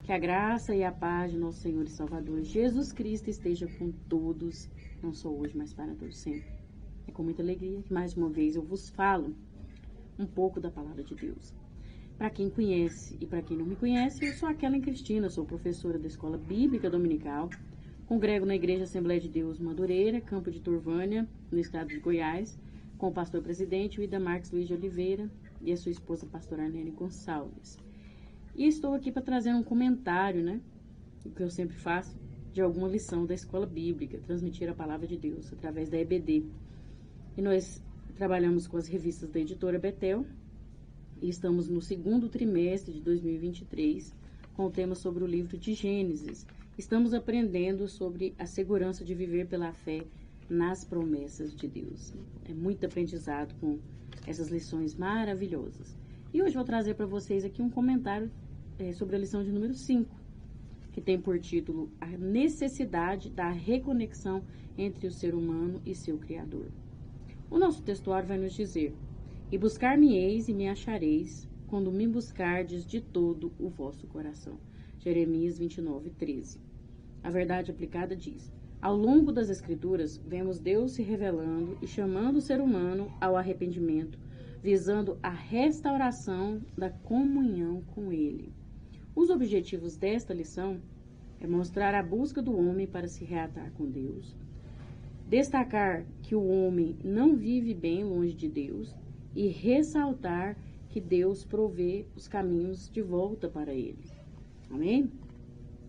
Que a graça e a paz de nosso Senhor e Salvador Jesus Cristo esteja com todos, não só hoje, mas para todos sempre. É com muita alegria que mais uma vez eu vos falo um pouco da palavra de Deus. Para quem conhece e para quem não me conhece, eu sou a Kellen Cristina, sou professora da Escola Bíblica Dominical, congrego na Igreja Assembleia de Deus Madureira, Campo de Turvânia, no estado de Goiás, com o pastor presidente, o Ida Marques Luiz de Oliveira, e a sua esposa, pastora Arnene Gonçalves. E estou aqui para trazer um comentário, o que eu sempre faço, de alguma lição da escola bíblica, transmitir a palavra de Deus através da EBD. E nós trabalhamos com as revistas da editora Betel e estamos no segundo trimestre de 2023 com o tema sobre o livro de Gênesis. Estamos aprendendo sobre a segurança de viver pela fé nas promessas de Deus. É muito aprendizado com essas lições maravilhosas. E hoje vou trazer para vocês aqui um comentário sobre a lição de número 5, que tem por título A Necessidade da Reconexão entre o Ser Humano e seu Criador. O nosso textuário vai nos dizer: E buscar-me-eis e me achareis, quando me buscardes de todo o vosso coração. Jeremias 29:13. A verdade aplicada diz: Ao longo das Escrituras, vemos Deus se revelando e chamando o ser humano ao arrependimento, visando a restauração da comunhão com Ele. Os objetivos desta lição é mostrar a busca do homem para se reatar com Deus, destacar que o homem não vive bem longe de Deus e ressaltar que Deus provê os caminhos de volta para Ele. Amém?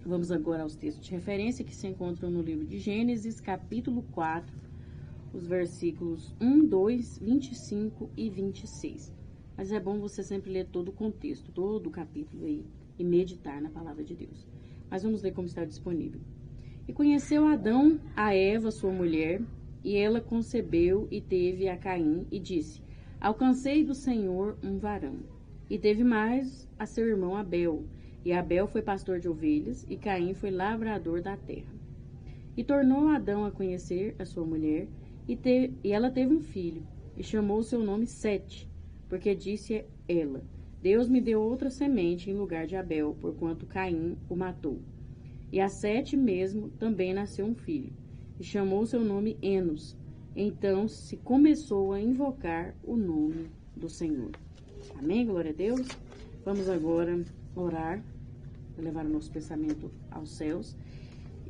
Vamos agora aos textos de referência que se encontram no livro de Gênesis, capítulo 4, os versículos 1, 2, 25 e 26. Mas é bom você sempre ler todo o contexto, todo o capítulo aí, e meditar na palavra de Deus. Mas vamos ler como está disponível. E conheceu Adão a Eva, sua mulher, e ela concebeu e teve a Caim, e disse: Alcancei do Senhor um varão. E teve mais a seu irmão Abel. E Abel foi pastor de ovelhas, e Caim foi lavrador da terra. E tornou Adão a conhecer a sua mulher, e ela teve um filho, e chamou o seu nome Sete, porque disse ela: Deus me deu outra semente em lugar de Abel, porquanto Caim o matou. E a Sete mesmo também nasceu um filho, e chamou o seu nome Enos. Então se começou a invocar o nome do Senhor. Amém? Glória a Deus. Vamos agora orar, levar o nosso pensamento aos céus.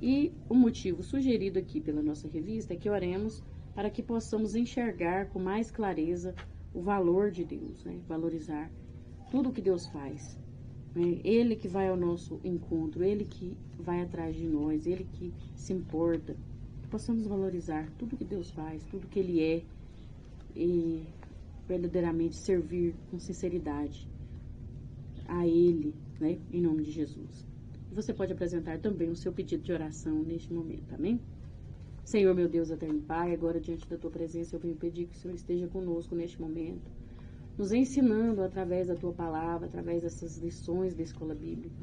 E o motivo sugerido aqui pela nossa revista é que oremos para que possamos enxergar com mais clareza o valor de Deus, valorizar tudo o que Deus faz. Ele que vai ao nosso encontro, Ele que vai atrás de nós, Ele que se importa. Que possamos valorizar tudo que Deus faz, tudo que Ele é, e verdadeiramente servir com sinceridade a Ele, em nome de Jesus. E você pode apresentar também o seu pedido de oração neste momento, amém? Senhor, meu Deus, eterno Pai, agora diante da Tua presença eu venho pedir que o Senhor esteja conosco neste momento, nos ensinando através da Tua palavra, através dessas lições da escola bíblica.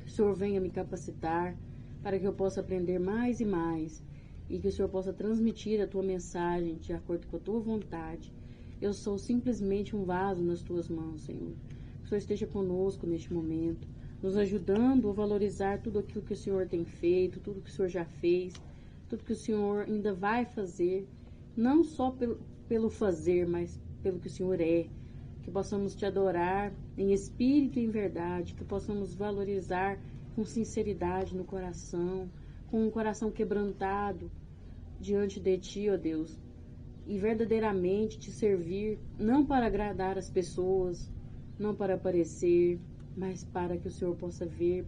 Que o Senhor venha me capacitar para que eu possa aprender mais e mais e que o Senhor possa transmitir a Tua mensagem de acordo com a Tua vontade. Eu sou simplesmente um vaso nas Tuas mãos, Senhor. Que o Senhor esteja conosco neste momento, nos ajudando a valorizar tudo aquilo que o Senhor tem feito, tudo que o Senhor já fez, tudo que o Senhor ainda vai fazer, não só pelo fazer, mas pelo que o Senhor é. Que possamos Te adorar em espírito e em verdade, que possamos valorizar com sinceridade no coração, com um coração quebrantado diante de Ti, ó Deus, e verdadeiramente Te servir, não para agradar as pessoas, não para aparecer, mas para que o Senhor possa ver,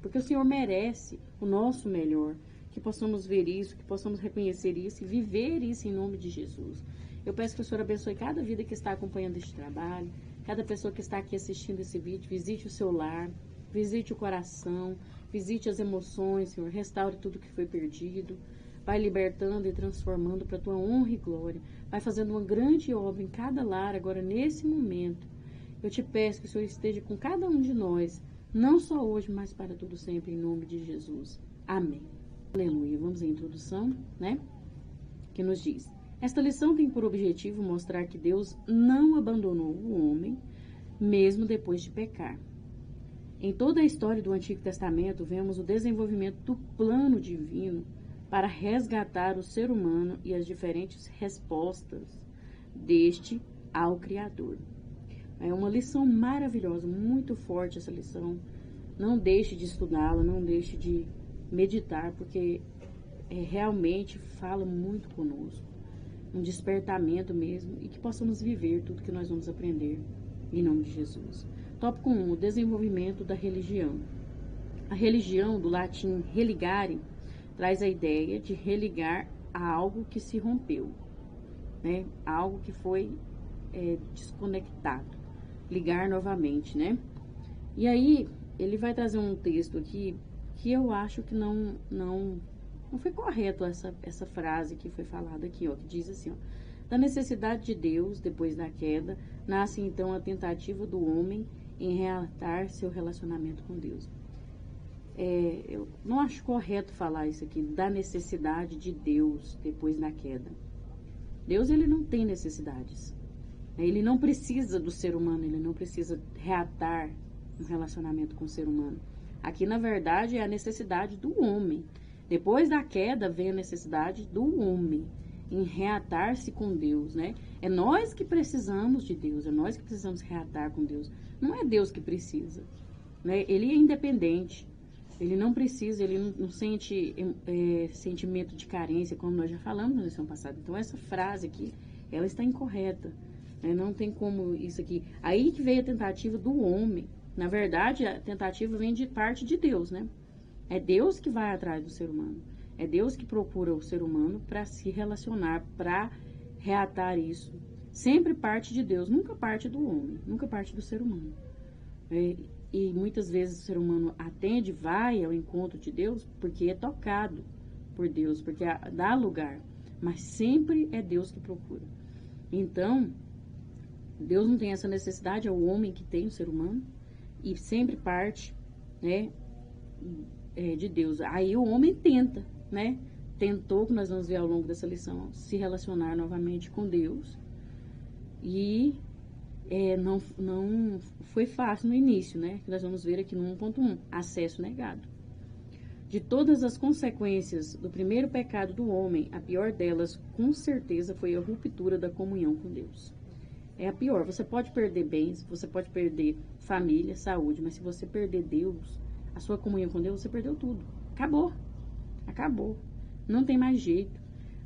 porque o Senhor merece o nosso melhor. Que possamos ver isso, que possamos reconhecer isso e viver isso em nome de Jesus. Eu peço que o Senhor abençoe cada vida que está acompanhando este trabalho, cada pessoa que está aqui assistindo esse vídeo. Visite o seu lar, visite o coração, visite as emoções, Senhor, restaure tudo que foi perdido. Vai libertando e transformando para a Tua honra e glória. Vai fazendo uma grande obra em cada lar agora, nesse momento. Eu Te peço que o Senhor esteja com cada um de nós, não só hoje, mas para tudo sempre, em nome de Jesus. Amém. Aleluia. Vamos à introdução, que nos diz: esta lição tem por objetivo mostrar que Deus não abandonou o homem, mesmo depois de pecar. Em toda a história do Antigo Testamento, vemos o desenvolvimento do plano divino para resgatar o ser humano e as diferentes respostas deste ao Criador. É uma lição maravilhosa, muito forte essa lição. Não deixe de estudá-la, não deixe de meditar, porque realmente fala muito conosco. Um despertamento mesmo, e que possamos viver tudo que nós vamos aprender em nome de Jesus. Tópico 1, o desenvolvimento da religião. A religião, do latim religare, traz a ideia de religar a algo que se rompeu, né? Algo que foi desconectado. Ligar novamente, né? E aí, ele vai trazer um texto aqui que eu acho que não foi correto essa frase que foi falada aqui, ó, que diz assim, ó: da necessidade de Deus, depois da queda, nasce então a tentativa do homem em reatar seu relacionamento com Deus. Eu não acho correto falar isso aqui, da necessidade de Deus depois da queda. Deus, ele não tem necessidades. Ele não precisa do ser humano, ele não precisa reatar um relacionamento com o ser humano. Aqui, na verdade, é a necessidade do homem. Depois da queda, vem a necessidade do homem em reatar-se com Deus, né? É nós que precisamos de Deus, é nós que precisamos reatar com Deus. Não é Deus que precisa, né? Ele é independente, ele não precisa, ele não sente sentimento de carência, como nós já falamos na lição passada. Então, essa frase aqui, ela está incorreta, né? Não tem como isso aqui. Aí que veio a tentativa do homem. Na verdade, a tentativa vem de parte de Deus, né? É Deus que vai atrás do ser humano. É Deus que procura o ser humano para se relacionar, para reatar isso. Sempre parte de Deus, nunca parte do homem, nunca parte do ser humano. E muitas vezes o ser humano atende, vai ao encontro de Deus, porque é tocado por Deus, porque dá lugar. Mas sempre é Deus que procura. Então, Deus não tem essa necessidade, é o homem que tem o ser humano, e sempre parte, né, de Deus. Aí o homem tenta, né? Tentou, que nós vamos ver ao longo dessa lição, se relacionar novamente com Deus. E não foi fácil no início, né? Que nós vamos ver aqui no 1.1, acesso negado. De todas as consequências do primeiro pecado do homem, a pior delas, com certeza, foi a ruptura da comunhão com Deus. É a pior. Você pode perder bens, você pode perder família, saúde, mas se você perder Deus, a sua comunhão com Deus, você perdeu tudo. Acabou. Acabou. Não tem mais jeito.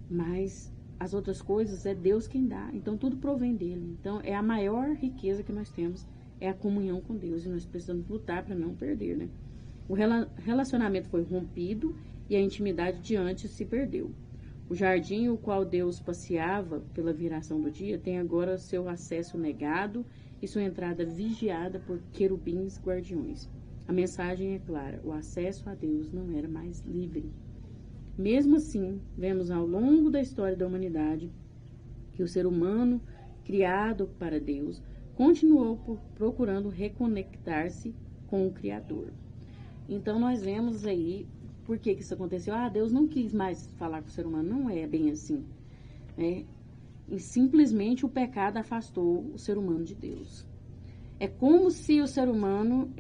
Mas as outras coisas é Deus quem dá. Então, tudo provém dele. Então, é a maior riqueza que nós temos, é a comunhão com Deus. E nós precisamos lutar para não perder, né? O relacionamento foi rompido e a intimidade de antes se perdeu. O jardim, o qual Deus passeava pela viração do dia, tem agora seu acesso negado e sua entrada vigiada por querubins guardiões. A mensagem é clara: o acesso a Deus não era mais livre. Mesmo assim, vemos ao longo da história da humanidade que o ser humano, criado para Deus, continuou procurando reconectar-se com o Criador. Então, nós vemos aí por que isso aconteceu. Deus não quis mais falar com o ser humano. Não é bem assim, né? E simplesmente o pecado afastou o ser humano de Deus. É como se o ser humano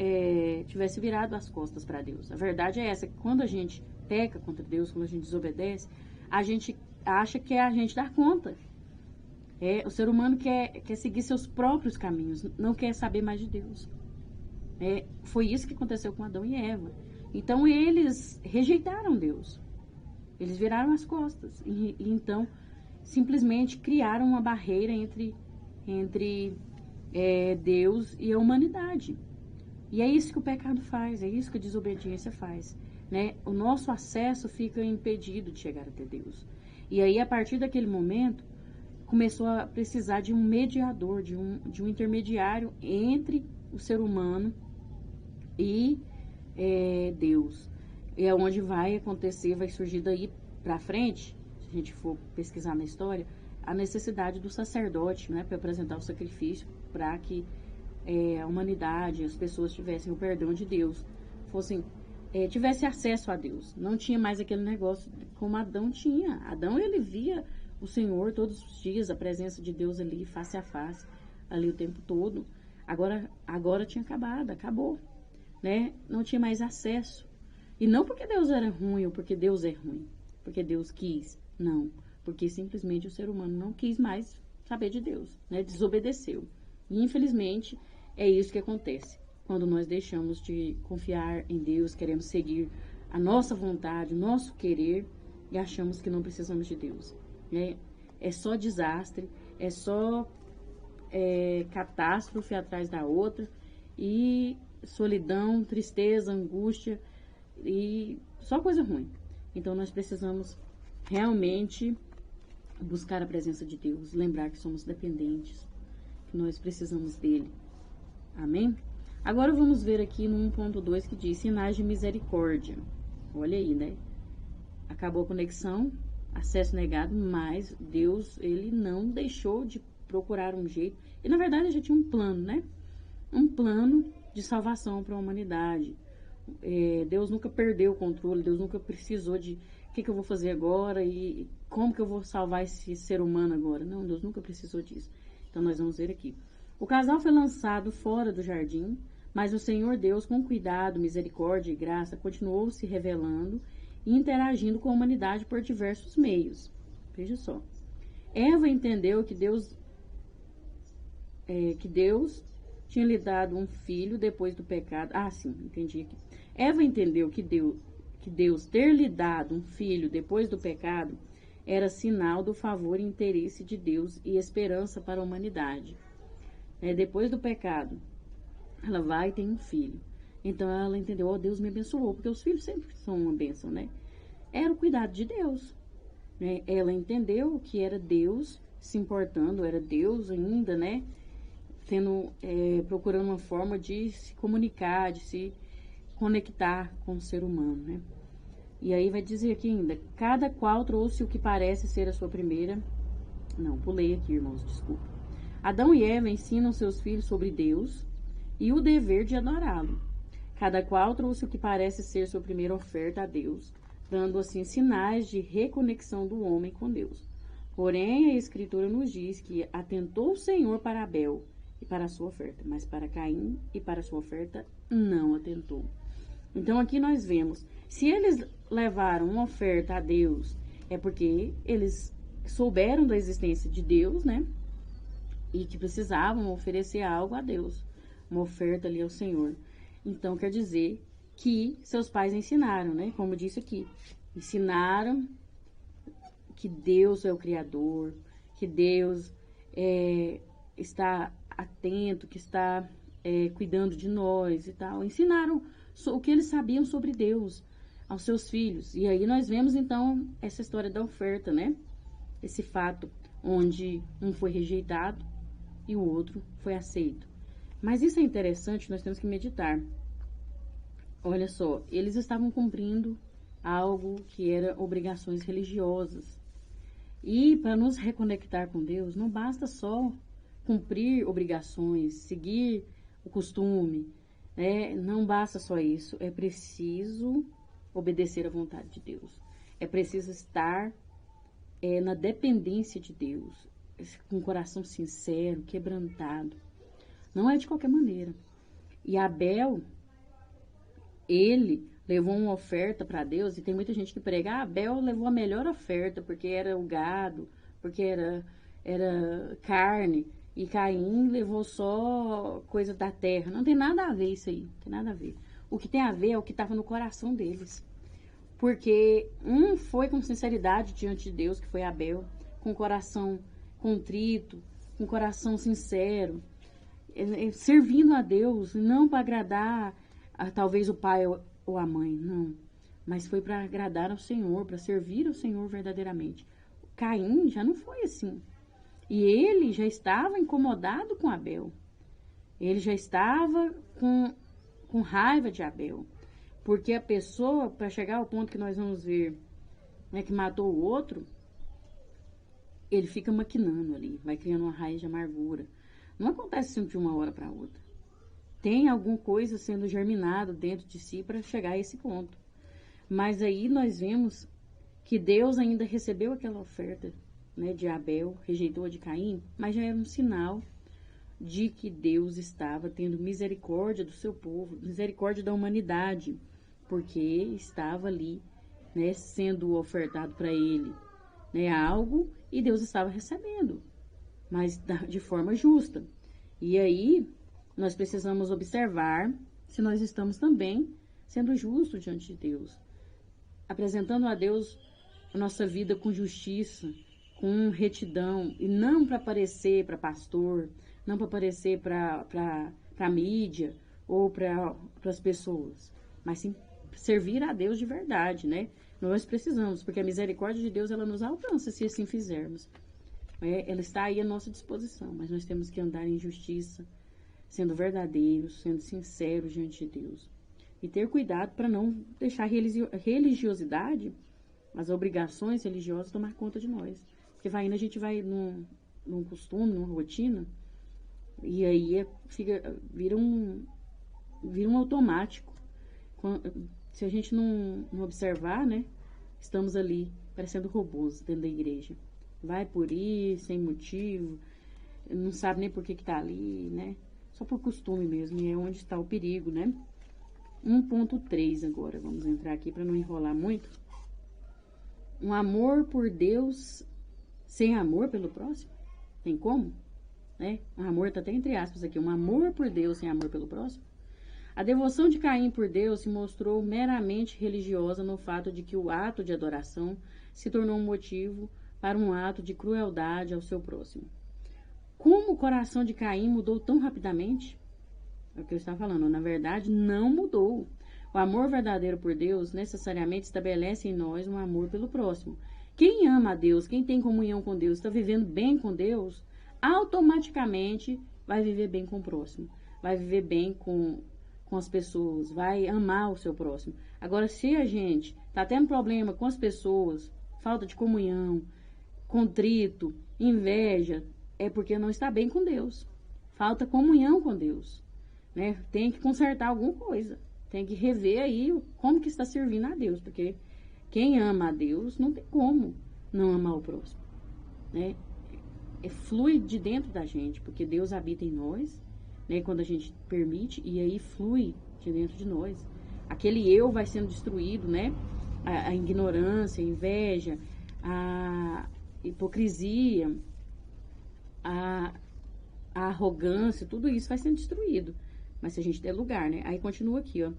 tivesse virado as costas para Deus. A verdade é essa, que quando a gente peca contra Deus, quando a gente desobedece, a gente acha que é a gente dar conta. O ser humano quer seguir seus próprios caminhos, não quer saber mais de Deus. Foi isso que aconteceu com Adão e Eva. Então, eles rejeitaram Deus. Eles viraram as costas. E então, simplesmente criaram uma barreira entre Deus e a humanidade. E é isso que o pecado faz, é isso que a desobediência faz, né? O nosso acesso fica impedido de chegar até Deus. E aí, a partir daquele momento, começou a precisar de um mediador, de um intermediário entre o ser humano e Deus. É onde vai acontecer, vai surgir daí para frente, se a gente for pesquisar na história, a necessidade do sacerdote, né, para apresentar o sacrifício, para que a humanidade, as pessoas tivessem o perdão de Deus, tivesse acesso a Deus. Não tinha mais aquele negócio como Adão tinha. Adão, ele via o Senhor todos os dias, a presença de Deus ali, face a face, ali o tempo todo. Agora tinha acabou. né, não tinha mais acesso. E não porque Deus era ruim ou porque Deus é ruim, porque Deus quis, não. Porque simplesmente o ser humano não quis mais saber de Deus, né, desobedeceu. E infelizmente é isso que acontece quando nós deixamos de confiar em Deus, queremos seguir a nossa vontade, o nosso querer e achamos que não precisamos de Deus. É só desastre, é só catástrofe atrás da outra e solidão, tristeza, angústia e só coisa ruim. Então nós precisamos realmente buscar a presença de Deus, lembrar que somos dependentes, que nós precisamos dele. Amém? Agora vamos ver aqui no 1.2 que diz sinais de misericórdia. Olha aí, né? Acabou a conexão, acesso negado, mas Deus, ele não deixou de procurar um jeito. E na verdade ele já tinha um plano, né? Um plano de salvação para a humanidade. Deus nunca perdeu o controle, Deus nunca precisou de o que eu vou fazer agora e como que eu vou salvar esse ser humano agora. Não, Deus nunca precisou disso. Então nós vamos ver aqui. O casal foi lançado fora do jardim, mas o Senhor Deus, com cuidado, misericórdia e graça, continuou se revelando e interagindo com a humanidade por diversos meios. Veja só. Eva entendeu que Deus tinha lhe dado um filho depois do pecado. Ah, sim, entendi aqui. Eva entendeu que Deus ter lhe dado um filho depois do pecado era sinal do favor e interesse de Deus e esperança para a humanidade. Depois do pecado, ela vai e tem um filho. Então ela entendeu, Deus me abençoou, porque os filhos sempre são uma bênção, né? Era o cuidado de Deus. Né? Ela entendeu que era Deus se importando, era Deus ainda, né? Procurando uma forma de se comunicar, de se conectar com o ser humano, né? E aí vai dizer aqui ainda, cada qual trouxe o que parece ser a sua primeira... Não, pulei aqui, irmãos, desculpa. Adão e Eva ensinam seus filhos sobre Deus e o dever de adorá-lo. Cada qual trouxe o que parece ser sua primeira oferta a Deus, dando assim sinais de reconexão do homem com Deus. Porém, a Escritura nos diz que atentou o Senhor para Abel e para a sua oferta, mas para Caim e para a sua oferta não atentou. Então aqui nós vemos, se eles levaram uma oferta a Deus, é porque eles souberam da existência de Deus, né? E que precisavam oferecer algo a Deus, uma oferta ali ao Senhor. Então quer dizer que seus pais ensinaram, né? Como disse aqui, ensinaram que Deus é o Criador, que Deus está atento, que está cuidando de nós e tal. Ensinaram o que eles sabiam sobre Deus aos seus filhos. E aí nós vemos então essa história da oferta, né? Esse fato onde um foi rejeitado e o outro foi aceito. Mas isso é interessante, nós temos que meditar. Olha só, eles estavam cumprindo algo que era obrigações religiosas. E para nos reconectar com Deus, não basta só cumprir obrigações, seguir o costume, né? Não basta só isso, é preciso obedecer à vontade de Deus. É preciso estar na dependência de Deus, com o coração sincero, quebrantado. Não é de qualquer maneira. E Abel, ele levou uma oferta para Deus, e tem muita gente que prega, Abel levou a melhor oferta, porque era o gado, porque era carne, e Caim levou só coisa da terra. Não tem nada a ver isso aí, não tem nada a ver. O que tem a ver é o que estava no coração deles. Porque um foi com sinceridade diante de Deus, que foi Abel, com o coração contrito, com o coração sincero, servindo a Deus, não para agradar talvez o pai ou a mãe, não. Mas foi para agradar ao Senhor, para servir ao Senhor verdadeiramente. Caim já não foi assim. E ele já estava incomodado com Abel. Ele já estava com raiva de Abel. Porque a pessoa, para chegar ao ponto que nós vamos ver, né, que matou o outro, ele fica maquinando ali, vai criando uma raiz de amargura. Não acontece sempre de uma hora para outra. Tem alguma coisa sendo germinado dentro de si para chegar a esse ponto. Mas aí nós vemos que Deus ainda recebeu aquela oferta, né, de Abel, rejeitou a de Caim, mas já era um sinal de que Deus estava tendo misericórdia do seu povo, misericórdia da humanidade, porque estava ali, né, sendo ofertado para ele, né, algo, e Deus estava recebendo, mas de forma justa. E aí, nós precisamos observar se nós estamos também sendo justos diante de Deus, apresentando a Deus a nossa vida com justiça, com retidão, e não para aparecer para pastor, não para aparecer para a mídia ou para as pessoas, mas sim servir a Deus de verdade, né? Nós precisamos, porque a misericórdia de Deus, ela nos alcança se assim fizermos. Ela está aí à nossa disposição, mas nós temos que andar em justiça, sendo verdadeiros, sendo sinceros diante de Deus. E ter cuidado para não deixar a religiosidade, as obrigações religiosas tomar conta de nós. Porque vai indo, a gente vai num costume, numa rotina, e aí vira um automático. Se a gente não observar, né, estamos ali parecendo robôs dentro da igreja. Vai por ir, sem motivo, não sabe nem por que está ali, né? Só por costume mesmo, e é onde está o perigo, né? 1.3 agora, vamos entrar aqui para não enrolar muito. Um amor por Deus sem amor pelo próximo? Tem como? Né? Um amor está até entre aspas aqui. Um amor por Deus sem amor pelo próximo? A devoção de Caim por Deus se mostrou meramente religiosa no fato de que o ato de adoração se tornou um motivo para um ato de crueldade ao seu próximo. Como o coração de Caim mudou tão rapidamente? É o que eu estava falando. Na verdade, não mudou. O amor verdadeiro por Deus necessariamente estabelece em nós um amor pelo próximo. Quem ama a Deus, quem tem comunhão com Deus, está vivendo bem com Deus, automaticamente vai viver bem com o próximo. Vai viver bem com as pessoas, vai amar o seu próximo. Agora, se a gente está tendo problema com as pessoas, falta de comunhão, contrito, inveja, é porque não está bem com Deus. Falta comunhão com Deus, né? Tem que consertar alguma coisa. Tem que rever aí como que está servindo a Deus, porque quem ama a Deus não tem como não amar o próximo, né? Flui de dentro da gente, porque Deus habita em nós, né? Quando a gente permite, e aí flui de dentro de nós. Aquele eu vai sendo destruído, né? A ignorância, a inveja, a hipocrisia, a arrogância, tudo isso vai sendo destruído. Mas se a gente der lugar, né? Aí continua aqui, ó.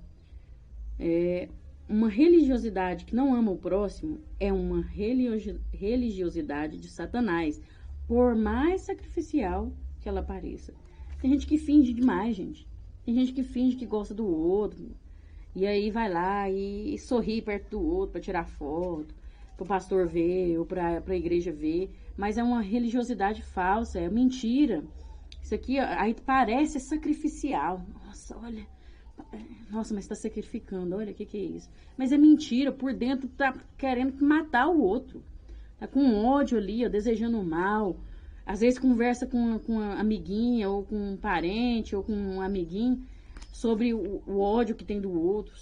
Uma religiosidade que não ama o próximo é uma religiosidade de Satanás, por mais sacrificial que ela pareça. Tem gente que finge demais, gente. Tem gente que finge que gosta do outro. E aí vai lá e sorri perto do outro para tirar foto, para o pastor ver ou para a igreja ver. Mas é uma religiosidade falsa, é mentira. Isso aqui aí parece sacrificial. Nossa, olha. Nossa, mas está sacrificando. Olha, o que é isso? Mas é mentira. Por dentro tá querendo matar o outro. Tá com ódio ali, ó, desejando mal. Às vezes conversa com uma amiguinha, ou com um parente, ou com um amiguinho, sobre o ódio que tem do outro,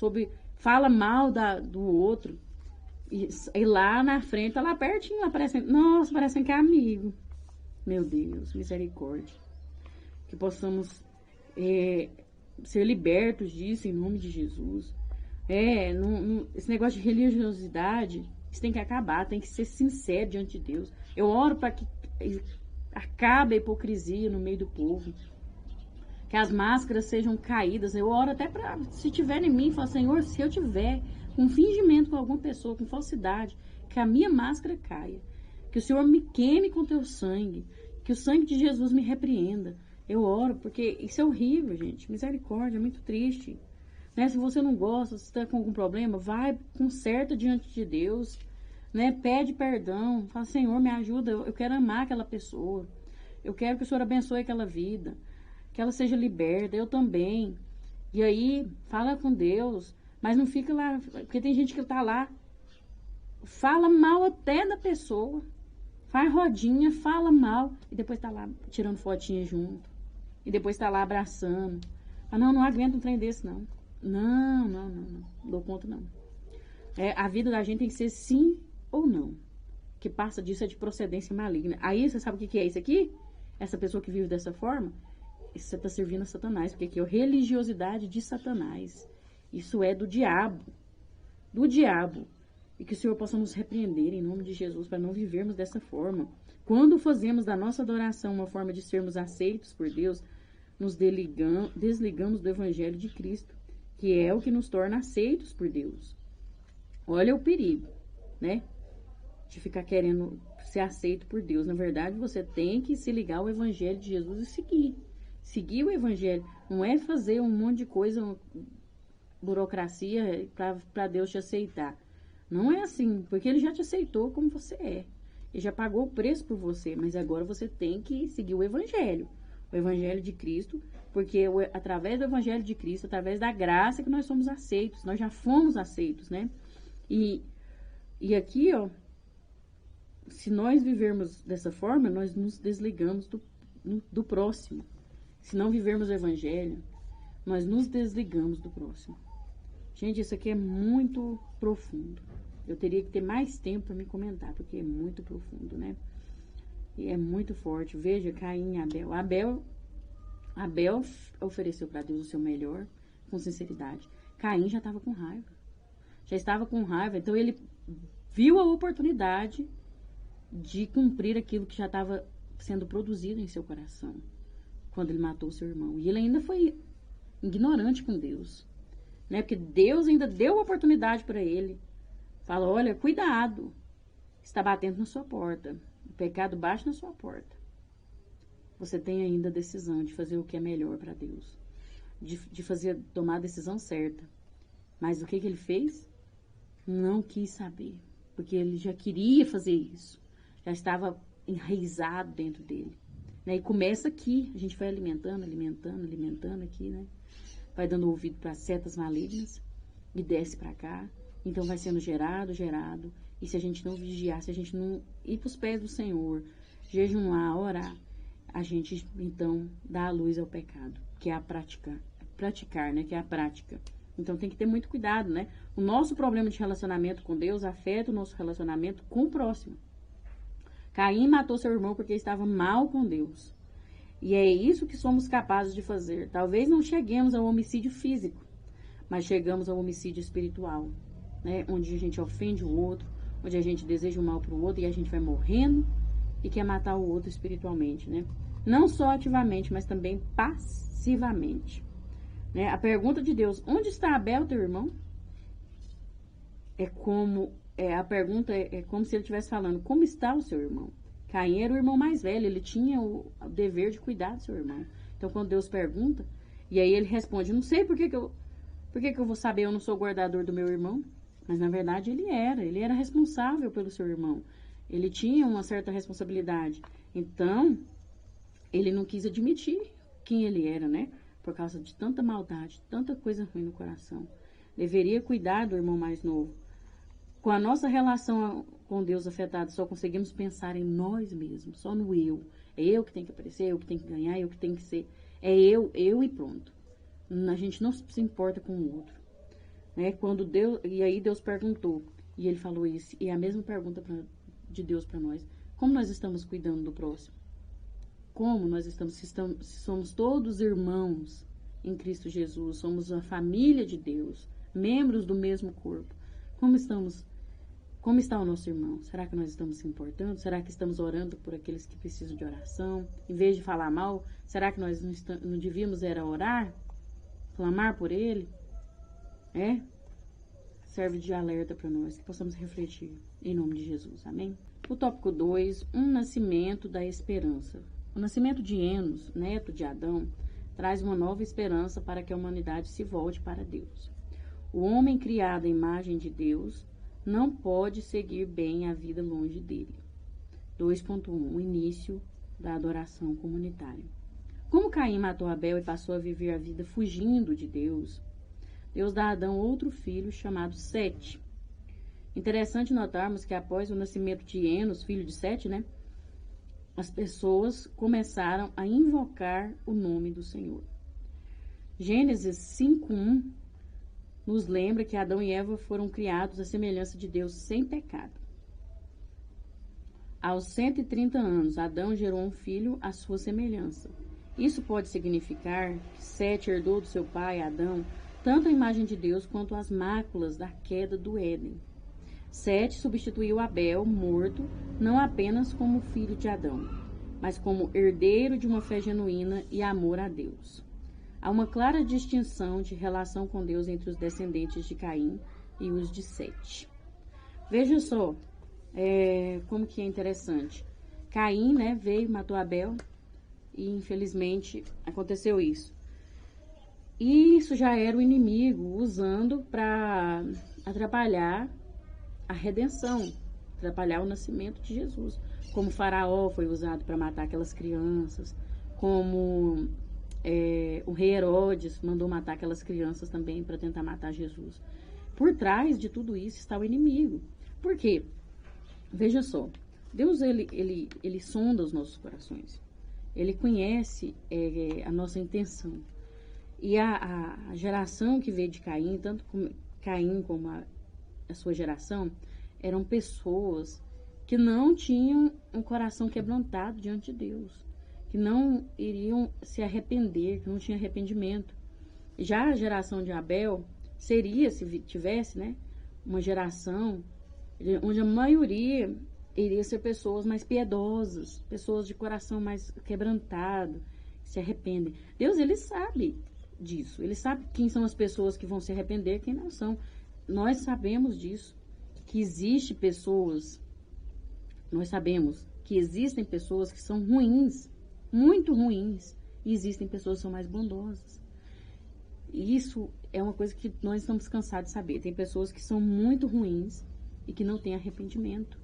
fala mal do outro. E lá na frente, lá pertinho, lá parecem que é amigo. Meu Deus, misericórdia. Que possamos ser libertos disso em nome de Jesus. Esse negócio de religiosidade, isso tem que acabar, tem que ser sincero diante de Deus. Eu oro para que acabe a hipocrisia no meio do povo, que as máscaras sejam caídas. Eu oro até para, se tiver em mim, fala, Senhor, se eu tiver com fingimento com alguma pessoa, com falsidade, que a minha máscara caia, que o Senhor me queime com teu sangue, que o sangue de Jesus me repreenda. Eu oro, porque isso é horrível, gente. Misericórdia, é muito triste. Né? Se você não gosta, se está com algum problema, vai, conserta diante de Deus. Né? Pede perdão. Fala, Senhor, me ajuda. Eu quero amar aquela pessoa. Eu quero que o Senhor abençoe aquela vida. Que ela seja liberta. Eu também. E aí, fala com Deus. Mas não fica lá. Porque tem gente que está lá. Fala mal até da pessoa. Faz rodinha, fala mal. E depois está lá tirando fotinha junto. E depois está lá abraçando. Ah, não aguento um trem desse, não. Não dou conta, não. A vida da gente tem que ser sim ou não. O que passa disso é de procedência maligna. Aí, você sabe o que é isso aqui? Essa pessoa que vive dessa forma? você está servindo a Satanás, porque aqui é a religiosidade de Satanás. Isso é do diabo. Do diabo. E que o Senhor possa nos repreender em nome de Jesus para não vivermos dessa forma. Quando fazemos da nossa adoração uma forma de sermos aceitos por Deus, nos desligamos do Evangelho de Cristo, que é o que nos torna aceitos por Deus. Olha o perigo, né? De ficar querendo ser aceito por Deus. Na verdade, você tem que se ligar ao Evangelho de Jesus e seguir. Seguir o Evangelho. Não é fazer um monte de coisa, burocracia, para Deus te aceitar. Não é assim, porque Ele já te aceitou como você é. Ele já pagou o preço por você, mas agora você tem que seguir o Evangelho. O Evangelho de Cristo, porque através do Evangelho de Cristo, através da graça que nós somos aceitos, nós já fomos aceitos, né? E aqui, ó, se nós vivermos dessa forma, nós nos desligamos do próximo. Se não vivermos o Evangelho, nós nos desligamos do próximo. Gente, isso aqui é muito profundo. Eu teria que ter mais tempo para me comentar, porque é muito profundo, né? E é muito forte. Veja, Caim e Abel. Abel ofereceu para Deus o seu melhor, com sinceridade. Caim já estava com raiva. Já estava com raiva. Então, ele viu a oportunidade de cumprir aquilo que já estava sendo produzido em seu coração, quando ele matou seu irmão. E ele ainda foi ignorante com Deus, né? Porque Deus ainda deu a oportunidade para ele. Fala, olha, cuidado. Está batendo na sua porta. O pecado bate na sua porta. Você tem ainda a decisão de fazer o que é melhor para Deus. De tomar a decisão certa. Mas o que ele fez? Não quis saber. Porque ele já queria fazer isso. Já estava enraizado dentro dele. Né? E começa aqui. A gente vai alimentando aqui, né? Vai dando ouvido para setas malignas. E desce para cá. Então vai sendo gerado. E se a gente não vigiar, se a gente não ir para os pés do Senhor, jejuar, orar, a gente então dá a luz ao pecado, que é a praticar, né? Que é a prática. Então tem que ter muito cuidado, né? O nosso problema de relacionamento com Deus afeta o nosso relacionamento com o próximo. Caim matou seu irmão porque estava mal com Deus. E é isso que somos capazes de fazer. Talvez não cheguemos ao homicídio físico, mas chegamos ao homicídio espiritual, né? Onde a gente ofende o outro, onde a gente deseja o mal para o outro e a gente vai morrendo e quer matar o outro espiritualmente, né? Não só ativamente, mas também passivamente. Né? A pergunta de Deus, onde está Abel, teu irmão? A pergunta é como se ele estivesse falando, como está o seu irmão? Caim era o irmão mais velho, ele tinha o dever de cuidar do seu irmão. Então, quando Deus pergunta, e aí ele responde, não sei por que eu vou saber, eu não sou guardador do meu irmão. Mas, na verdade, ele era responsável pelo seu irmão. Ele tinha uma certa responsabilidade. Então, ele não quis admitir quem ele era, né? Por causa de tanta maldade, tanta coisa ruim no coração. Deveria cuidar do irmão mais novo. Com a nossa relação com Deus afetada, só conseguimos pensar em nós mesmos, só no eu. É eu que tenho que aparecer, eu que tenho que ganhar, eu que tenho que ser. É eu e pronto. A gente não se importa com o outro. Né? E aí Deus perguntou, e ele falou isso, e é a mesma pergunta de Deus para nós. Como nós estamos cuidando do próximo? Como nós se somos todos irmãos em Cristo Jesus, somos a família de Deus, membros do mesmo corpo. Como está o nosso irmão? Será que nós estamos se importando? Será que estamos orando por aqueles que precisam de oração? Em vez de falar mal, será que nós não devíamos era orar? Clamar por ele? Serve de alerta para nós, que possamos refletir em nome de Jesus, amém? O tópico 2, nascimento da esperança. O nascimento de Enos, neto de Adão, traz uma nova esperança para que a humanidade se volte para Deus. O homem criado à imagem de Deus não pode seguir bem a vida longe dele. 2.1, o início da adoração comunitária. Como Caim matou Abel e passou a viver a vida fugindo de Deus, Deus dá a Adão outro filho chamado Sete. Interessante notarmos que após o nascimento de Enos, filho de Sete, né, as pessoas começaram a invocar o nome do Senhor. Gênesis 5:1 nos lembra que Adão e Eva foram criados à semelhança de Deus sem pecado. Aos 130 anos, Adão gerou um filho à sua semelhança. Isso pode significar que Sete herdou do seu pai, Adão, tanto a imagem de Deus quanto as máculas da queda do Éden. Sete substituiu Abel, morto, não apenas como filho de Adão, mas como herdeiro de uma fé genuína e amor a Deus. Há uma clara distinção de relação com Deus entre os descendentes de Caim e os de Sete. Veja só como que é interessante. Caim, né, veio, matou Abel e infelizmente aconteceu isso. E isso já era o inimigo usando para atrapalhar a redenção, atrapalhar o nascimento de Jesus. Como Faraó foi usado para matar aquelas crianças, como o rei Herodes mandou matar aquelas crianças também para tentar matar Jesus. Por trás de tudo isso está o inimigo. Por quê? Veja só, Deus ele sonda os nossos corações. Ele conhece a nossa intenção. E a geração que veio de Caim, tanto Caim como a sua geração, eram pessoas que não tinham um coração quebrantado diante de Deus, que não iriam se arrepender, que não tinha arrependimento. Já a geração de Abel seria, se tivesse, né, uma geração onde a maioria iria ser pessoas mais piedosas, pessoas de coração mais quebrantado, que se arrependem. Deus, ele sabe disso, ele sabe quem são as pessoas que vão se arrepender, quem não são. Nós sabemos disso, que existe pessoas, nós sabemos que existem pessoas que são ruins, muito ruins, e existem pessoas que são mais bondosas. E isso é uma coisa que nós estamos cansados de saber. Tem pessoas que são muito ruins e que não têm arrependimento.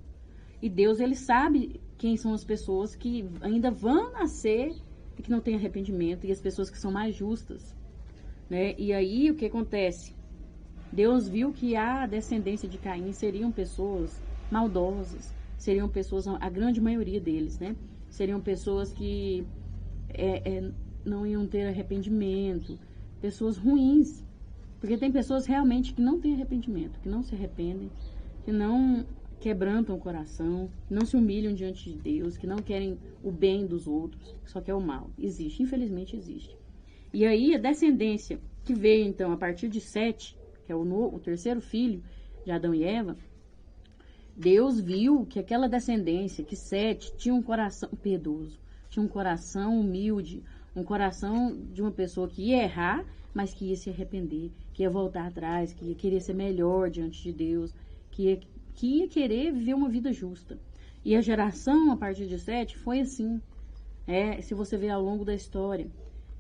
E Deus, ele sabe quem são as pessoas que ainda vão nascer e que não têm arrependimento, e as pessoas que são mais justas, né? E aí, o que acontece? Deus viu que a descendência de Caim seriam pessoas maldosas, seriam pessoas, a grande maioria deles, né? Seriam pessoas que não iam ter arrependimento, pessoas ruins. Porque tem pessoas realmente que não têm arrependimento, que não se arrependem, que não quebrantam o coração, que não se humilham diante de Deus, que não querem o bem dos outros, só quer o mal. Existe, infelizmente existe. E aí a descendência que veio então a partir de Sete, que é o terceiro filho de Adão e Eva, Deus viu que aquela descendência, que Sete, tinha um coração piedoso, tinha um coração humilde, um coração de uma pessoa que ia errar, mas que ia se arrepender, que ia voltar atrás, que ia querer ser melhor diante de Deus, que ia querer viver uma vida justa. E a geração, a partir de Sete, foi assim, se você ver ao longo da história.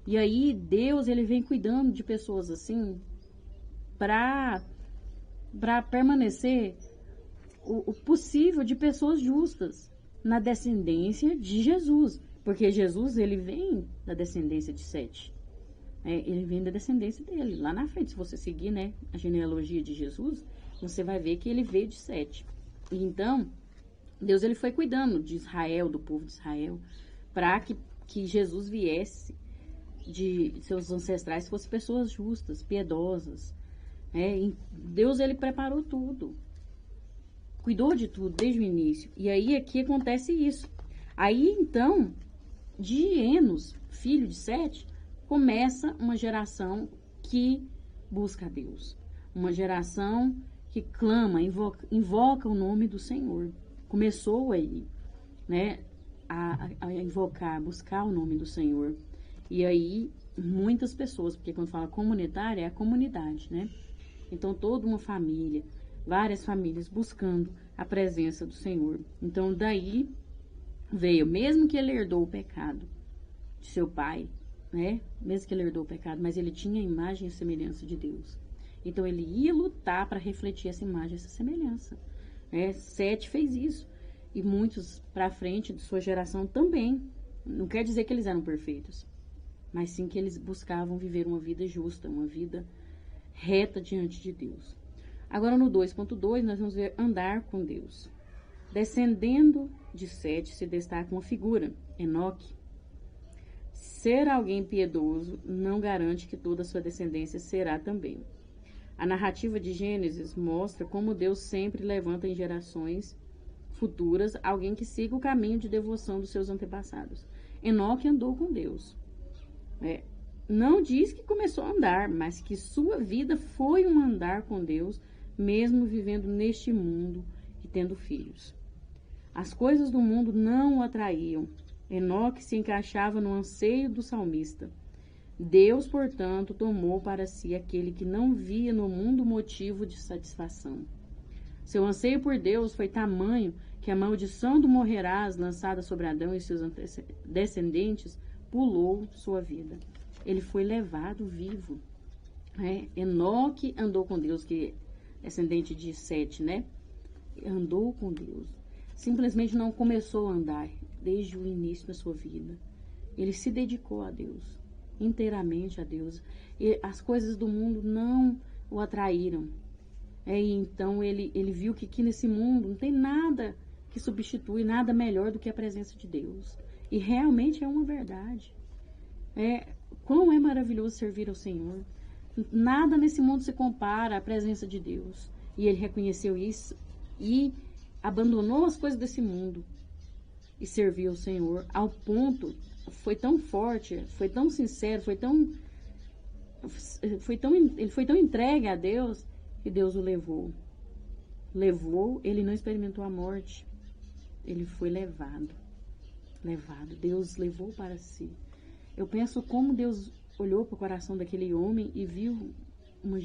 E aí, Deus, ele vem cuidando de pessoas assim, para permanecer o possível de pessoas justas na descendência de Jesus. Porque Jesus, ele vem da descendência de Sete. Ele vem da descendência dele. Lá na frente, se você seguir, né, a genealogia de Jesus, você vai ver que ele veio de Sete. E então, Deus, ele foi cuidando de Israel, do povo de Israel, para que Jesus viesse de seus ancestrais, fossem pessoas justas, piedosas. Deus, ele preparou tudo. Cuidou de tudo desde o início. E aí aqui acontece isso. Aí então, de Enos, filho de Sete, começa uma geração que busca a Deus. Uma geração que clama, invoca o nome do Senhor. Começou aí, né, a invocar, buscar o nome do Senhor. E aí, muitas pessoas, porque quando fala comunitária, é a comunidade, né? Então, toda uma família, várias famílias buscando a presença do Senhor. Então, daí veio, mesmo que ele herdou o pecado de seu pai, né? Mesmo que ele herdou o pecado, mas ele tinha a imagem e semelhança de Deus. Então, ele ia lutar para refletir essa imagem, essa semelhança. Sete fez isso. E muitos para frente de sua geração também. Não quer dizer que eles eram perfeitos, mas sim que eles buscavam viver uma vida justa, uma vida reta diante de Deus. Agora, no 2.2, nós vamos ver andar com Deus. Descendendo de Sete se destaca uma figura, Enoque. Ser alguém piedoso não garante que toda a sua descendência será também. A narrativa de Gênesis mostra como Deus sempre levanta em gerações futuras alguém que siga o caminho de devoção dos seus antepassados. Enoque andou com Deus. Não diz que começou a andar, mas que sua vida foi um andar com Deus, mesmo vivendo neste mundo e tendo filhos. As coisas do mundo não o atraíam. Enoque se encaixava no anseio do salmista. Deus, portanto, tomou para si aquele que não via no mundo motivo de satisfação. Seu anseio por Deus foi tamanho que a maldição do morrerás lançada sobre Adão e seus descendentes pulou sua vida. Ele foi levado vivo. Enoque andou com Deus, que é descendente de Sete, né? Andou com Deus. Simplesmente não começou a andar desde o início da sua vida. Ele se dedicou a Deus, inteiramente a Deus. E as coisas do mundo não o atraíram. E então ele viu que aqui nesse mundo não tem nada que substitui, nada melhor do que a presença de Deus. E realmente é uma verdade. Quão é maravilhoso servir ao Senhor. Nada nesse mundo se compara à presença de Deus. E ele reconheceu isso e abandonou as coisas desse mundo e serviu ao Senhor ao ponto, foi tão forte, foi tão sincero, ele foi tão entregue a Deus que Deus o levou. Ele não experimentou a morte, ele foi levado. Deus levou para si. Eu penso como Deus olhou para o coração daquele homem e viu uma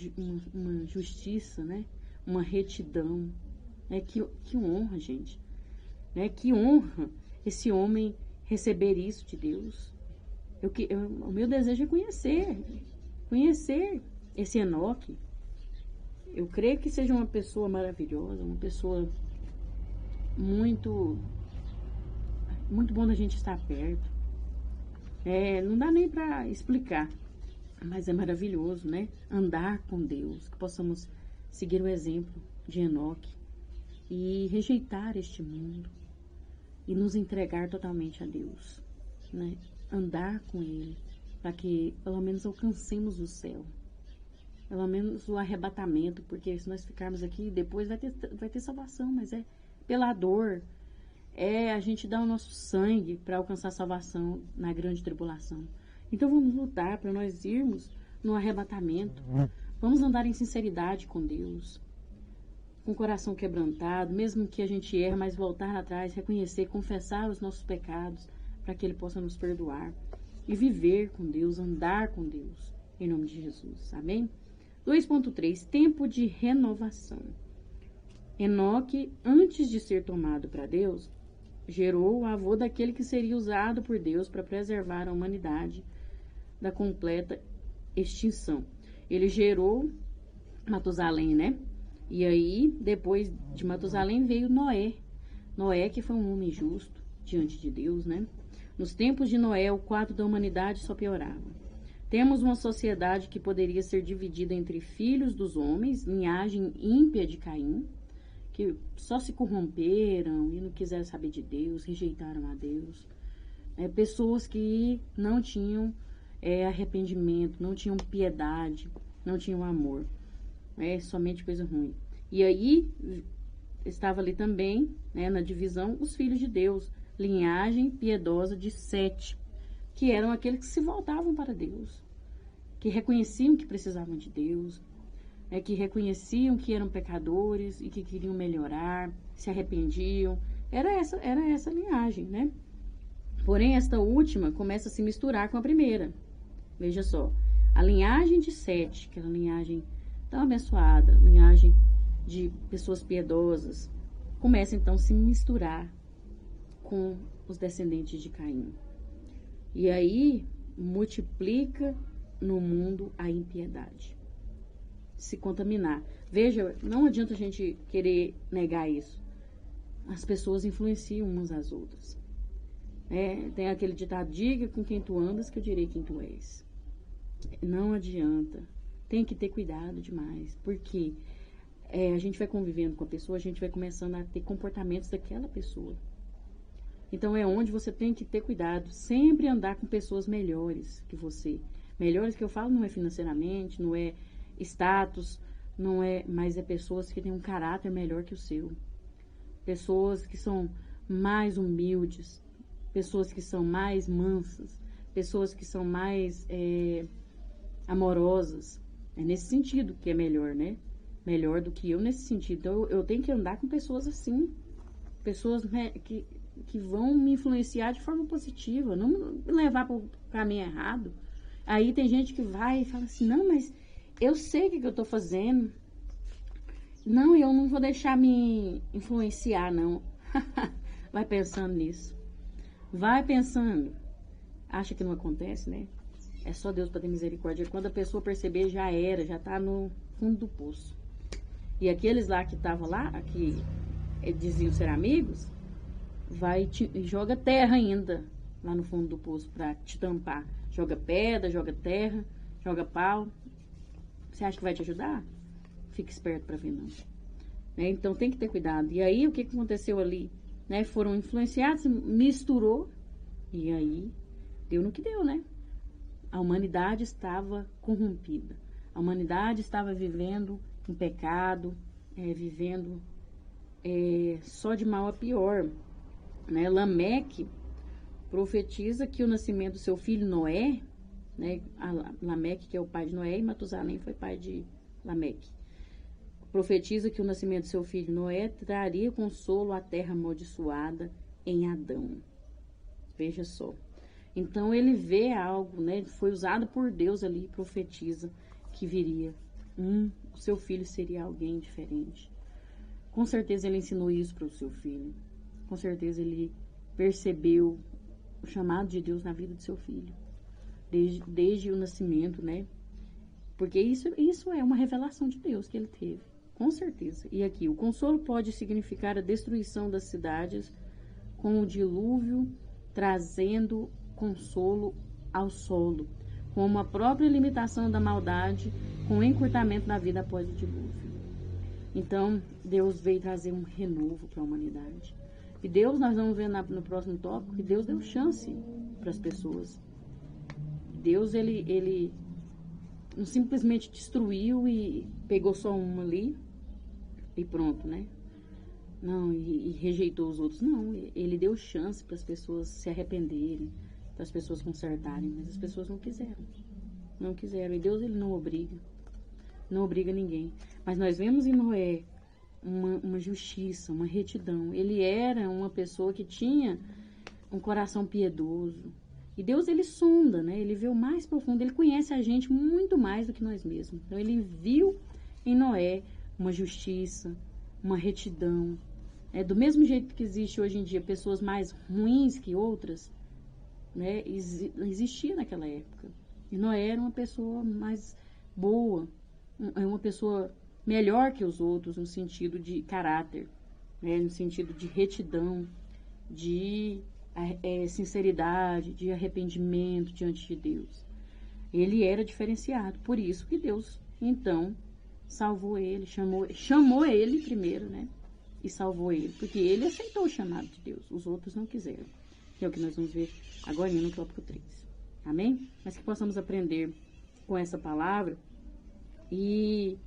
justiça, né? Uma retidão. Que honra, gente. Que honra esse homem receber isso de Deus. O meu desejo é conhecer esse Enoque. Eu creio que seja uma pessoa maravilhosa, uma pessoa muito bom da gente estar perto. Não dá nem para explicar, mas é maravilhoso, né? Andar com Deus, que possamos seguir o exemplo de Enoque e rejeitar este mundo e nos entregar totalmente a Deus, né? Andar com Ele, para que pelo menos alcancemos o céu, pelo menos o arrebatamento, porque se nós ficarmos aqui, depois vai ter salvação, mas é pela dor, a gente dá o nosso sangue para alcançar a salvação na grande tribulação. Então vamos lutar para nós irmos no arrebatamento, vamos andar em sinceridade com Deus, com o coração quebrantado, mesmo que a gente erre, mas voltar atrás, reconhecer, confessar os nossos pecados, para que Ele possa nos perdoar. E viver com Deus, andar com Deus, em nome de Jesus. Amém? 2.3. Tempo de renovação. Enoque, antes de ser tomado para Deus, gerou o avô daquele que seria usado por Deus para preservar a humanidade da completa extinção. Ele gerou Matusalém, né? E aí, depois de Matusalém, veio Noé. Noé, que foi um homem justo diante de Deus, né? Nos tempos de Noé, o quadro da humanidade só piorava. Temos uma sociedade que poderia ser dividida entre filhos dos homens, linhagem ímpia de Caim, que só se corromperam e não quiseram saber de Deus, rejeitaram a Deus. Pessoas que não tinham arrependimento, não tinham piedade, não tinham amor. Somente coisa ruim. E aí, estava ali também, na divisão, os filhos de Deus, linhagem piedosa de Sete, que eram aqueles que se voltavam para Deus, que reconheciam que precisavam de Deus, que reconheciam que eram pecadores e que queriam melhorar, se arrependiam. Era essa linhagem, né? Porém, esta última começa a se misturar com a primeira. Veja só, a linhagem de Sete, aquela linhagem tão abençoada, linhagem de pessoas piedosas, começa então a se misturar com os descendentes de Caim. E aí multiplica no mundo a impiedade, se contaminar. Veja, não adianta a gente querer negar isso. As pessoas influenciam umas às outras. Tem aquele ditado: diga com quem tu andas que eu direi quem tu és. Não adianta. Tem que ter cuidado demais, porque a gente vai convivendo com a pessoa, a gente vai começando a ter comportamentos daquela pessoa. Então é onde você tem que ter cuidado, sempre andar com pessoas melhores que você. Melhores que eu falo não é financeiramente, não é status, não é, mas é pessoas que têm um caráter melhor que o seu. Pessoas que são mais humildes, pessoas que são mais mansas, pessoas que são mais amorosas. É nesse sentido que é melhor, né? Melhor do que eu nesse sentido. Então, eu tenho que andar com pessoas assim. Pessoas, né, que vão me influenciar de forma positiva, não me levar para o caminho errado. Aí tem gente que vai e fala assim, não, mas eu sei o que eu estou fazendo. Não, eu não vou deixar me influenciar, não. Vai pensando nisso. Vai pensando. Acha que não acontece, né? É só Deus para ter misericórdia. Quando a pessoa perceber, já era, já está no fundo do poço. E aqueles lá que estavam lá, que diziam ser amigos, joga terra ainda lá no fundo do poço para te tampar. Joga pedra, joga terra, joga pau. Você acha que vai te ajudar? Fica esperto para ver, não. Né? Então tem que ter cuidado. E aí o que aconteceu ali? Né? Foram influenciados, misturou, e aí deu no que deu, né? A humanidade estava corrompida. A humanidade estava vivendo em pecado, vivendo só de mal a pior. Né? Lameque profetiza que o nascimento do seu filho Noé, né? Lameque, que é o pai de Noé, e Matusalém foi pai de Lameque. Profetiza que o nascimento do seu filho Noé traria consolo à terra amaldiçoada em Adão. Veja só. Então ele vê algo, né? Foi usado por Deus ali, profetiza que viria o seu filho seria alguém diferente. Com certeza ele ensinou isso para o seu filho. Com certeza ele percebeu o chamado de Deus na vida do seu filho. Desde o nascimento, né? Porque isso é uma revelação de Deus que ele teve. Com certeza. E aqui, o consolo pode significar a destruição das cidades com o dilúvio, trazendo consolo ao solo, como a própria limitação da maldade, com o encurtamento da vida após o dilúvio. Então, Deus veio trazer um renovo para a humanidade. E Deus, nós vamos ver no próximo tópico, que Deus deu chance para as pessoas. Deus, ele não simplesmente destruiu e pegou só uma ali e pronto, né? Não, e rejeitou os outros. Não, ele deu chance para as pessoas se arrependerem, para as pessoas consertarem, mas as pessoas não quiseram. Não quiseram. E Deus, ele não obriga. Não obriga ninguém. Mas nós vemos em Noé uma justiça, uma retidão. Ele era uma pessoa que tinha um coração piedoso. E Deus, ele sonda, né? Ele vê o mais profundo. Ele conhece a gente muito mais do que nós mesmos. Então, ele viu em Noé uma justiça, uma retidão. Do mesmo jeito que existe hoje em dia pessoas mais ruins que outras, né? Existia naquela época. E Noé era uma pessoa mais boa, uma pessoa melhor que os outros no sentido de caráter, né? No sentido de retidão, de sinceridade, de arrependimento diante de Deus. Ele era diferenciado, por isso que Deus, então, salvou ele, chamou ele primeiro, né? E salvou ele, porque ele aceitou o chamado de Deus, os outros não quiseram. Que é o que nós vamos ver agora no tópico 3. Amém? Mas que possamos aprender com essa palavra e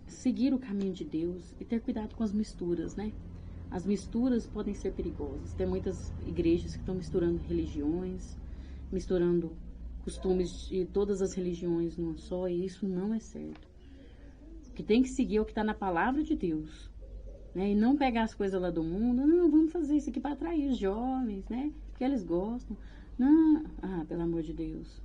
seguir o caminho de Deus e ter cuidado com as misturas, né? As misturas podem ser perigosas. Tem muitas igrejas que estão misturando religiões, misturando costumes de todas as religiões numa só, e isso não é certo. O que tem que seguir é o que está na palavra de Deus, né? E não pegar as coisas lá do mundo. Não, vamos fazer isso aqui para atrair os jovens, né? Porque eles gostam. Não, pelo amor de Deus.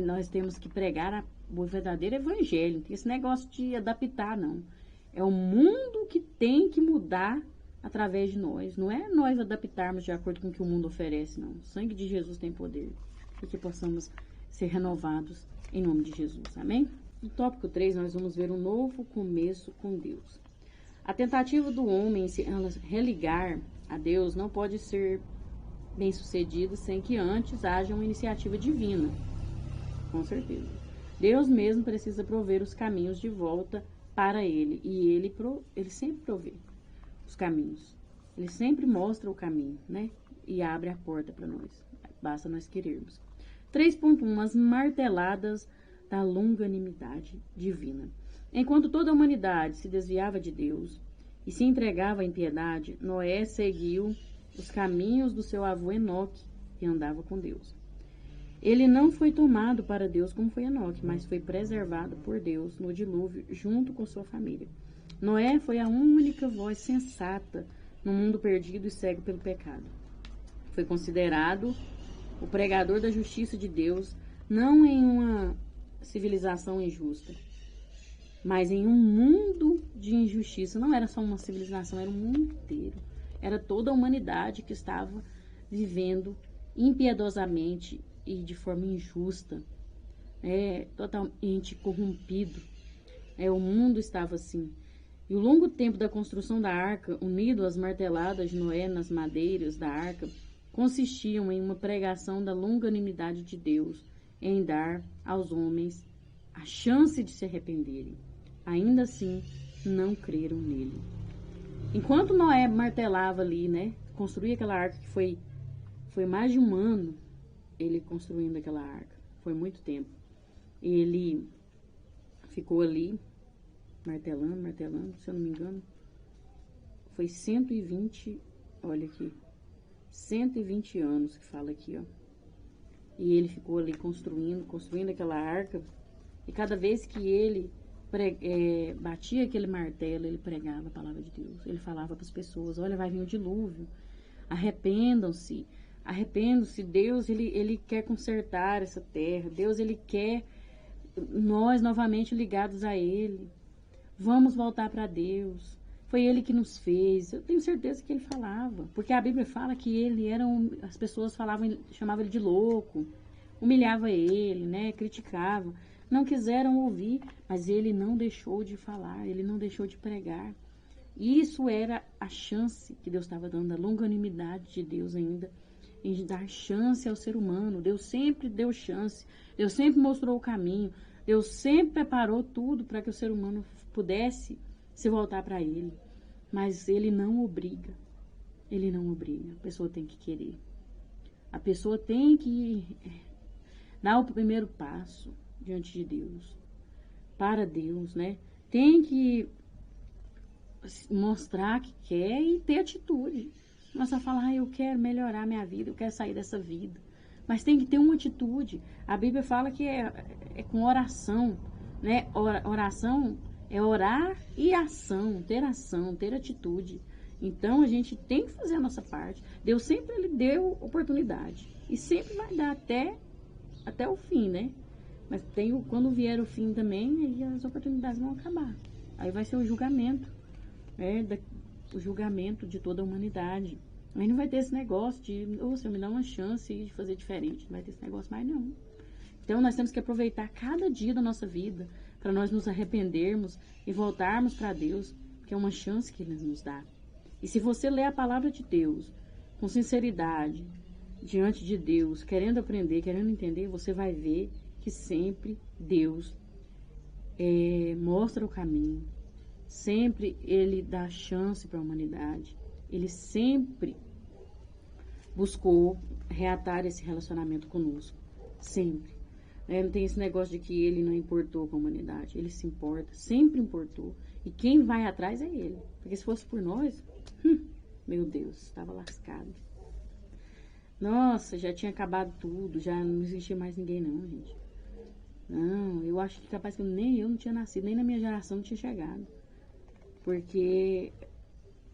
Nós temos que pregar o verdadeiro evangelho. Não tem esse negócio de adaptar, não. É o mundo que tem que mudar através de nós. Não é nós adaptarmos de acordo com o que o mundo oferece, não. O sangue de Jesus tem poder. E que possamos ser renovados em nome de Jesus. Amém? No tópico 3, nós vamos ver um novo começo com Deus. A tentativa do homem em se religar a Deus não pode ser bem sucedida sem que antes haja uma iniciativa divina. Com certeza. Deus mesmo precisa prover os caminhos de volta para ele. E ele sempre provê os caminhos. Ele sempre mostra o caminho, né? E abre a porta para nós. Basta nós querermos. 3.1. As marteladas da longanimidade divina. Enquanto toda a humanidade se desviava de Deus e se entregava à impiedade, Noé seguiu os caminhos do seu avô Enoque e andava com Deus. Ele não foi tomado para Deus como foi Enoque, mas foi preservado por Deus no dilúvio junto com sua família. Noé foi a única voz sensata no mundo perdido e cego pelo pecado. Foi considerado o pregador da justiça de Deus, não em uma civilização injusta, mas em um mundo de injustiça. Não era só uma civilização, era um mundo inteiro. Era toda a humanidade que estava vivendo impiedosamente e de forma injusta, totalmente corrompido. O mundo estava assim. E o longo tempo da construção da arca, unido às marteladas de Noé nas madeiras da arca, consistiam em uma pregação da longanimidade de Deus, em dar aos homens a chance de se arrependerem. Ainda assim, não creram nele. Enquanto Noé martelava ali, construía aquela arca que foi mais de um ano, ele construindo aquela arca. Foi muito tempo. Ele ficou ali, martelando, se eu não me engano. Foi 120, olha aqui, 120 anos que fala aqui, ó. E ele ficou ali construindo aquela arca. E cada vez que ele batia aquele martelo, ele pregava a palavra de Deus. Ele falava para as pessoas, olha, vai vir o dilúvio. Arrependam-se. Deus, ele quer consertar essa terra. Deus, ele quer nós novamente ligados a ele. Vamos voltar para Deus. Foi ele que nos fez. Eu tenho certeza que ele falava. Porque a Bíblia fala que as pessoas chamavam ele de louco, humilhava ele, criticavam. Não quiseram ouvir, mas ele não deixou de falar, ele não deixou de pregar. E isso era a chance que Deus estava dando, a longanimidade de Deus ainda, em dar chance ao ser humano. Deus sempre deu chance, Deus sempre mostrou o caminho, Deus sempre preparou tudo para que o ser humano pudesse se voltar para ele. Mas ele não obriga, a pessoa tem que querer. A pessoa tem que dar o primeiro passo diante de Deus, para Deus, Tem que mostrar que quer e ter atitude. Não é só falar, eu quero melhorar minha vida, eu quero sair dessa vida. Mas tem que ter uma atitude. A Bíblia fala que é com oração, Oração é orar e ação, ter atitude. Então, a gente tem que fazer a nossa parte. Deus sempre ele deu oportunidade. E sempre vai dar até o fim, Mas quando vier o fim também, aí as oportunidades vão acabar. Aí vai ser o julgamento, o julgamento de toda a humanidade. Aí não vai ter esse negócio de, Senhor, me dá uma chance de fazer diferente. Não vai ter esse negócio mais não. Então, nós temos que aproveitar cada dia da nossa vida para nós nos arrependermos e voltarmos para Deus, que é uma chance que Ele nos dá. E se você ler a palavra de Deus com sinceridade, diante de Deus, querendo aprender, querendo entender, você vai ver que sempre Deus mostra o caminho, sempre Ele dá chance para a humanidade, Ele sempre buscou reatar esse relacionamento conosco, sempre. Não tem esse negócio de que Ele não importou com a humanidade, Ele se importa, sempre importou, e quem vai atrás é Ele, porque se fosse por nós, meu Deus, estava lascado. Nossa, já tinha acabado tudo, já não existia mais ninguém não, gente. Não, eu acho que capaz que nem eu não tinha nascido, nem na minha geração não tinha chegado. Porque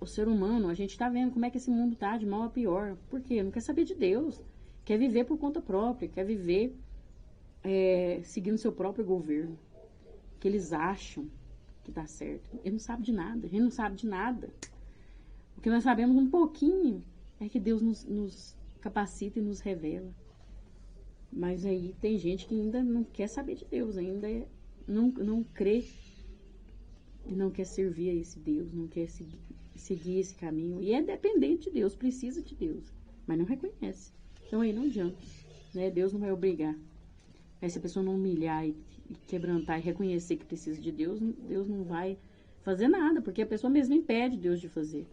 o ser humano, a gente tá vendo como é que esse mundo tá, de mal a pior. Por quê? Não quer saber de Deus. Quer viver por conta própria, quer viver seguindo seu próprio governo. Que eles acham que tá certo. Ele não sabe de nada, a gente não sabe de nada. O que nós sabemos um pouquinho é que Deus nos capacita e nos revela. Mas aí tem gente que ainda não quer saber de Deus, ainda não crê e não quer servir a esse Deus, não quer seguir esse caminho. E é dependente de Deus, precisa de Deus, mas não reconhece. Então aí não adianta, Deus não vai obrigar. Aí se a pessoa não humilhar e quebrantar e reconhecer que precisa de Deus, Deus não vai fazer nada, porque a pessoa mesmo impede Deus de fazer.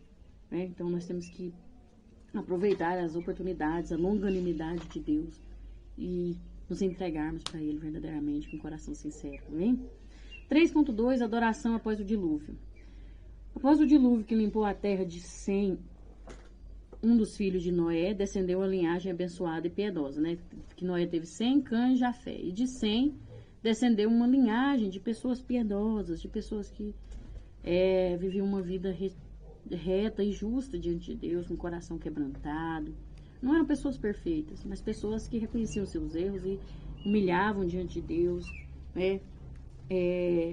Então nós temos que aproveitar as oportunidades, a longanimidade de Deus e nos entregarmos para Ele verdadeiramente, com o coração sincero, amém? 3.2, adoração após o dilúvio. Após o dilúvio que limpou a terra de Sem um dos filhos de Noé descendeu a linhagem abençoada e piedosa, né? Que Noé teve Sem, Cã e Jafé. E de Sem descendeu uma linhagem de pessoas piedosas, de pessoas que viviam uma vida reta e justa diante de Deus, com o coração quebrantado. Não eram pessoas perfeitas, mas pessoas que reconheciam seus erros e humilhavam diante de Deus, né?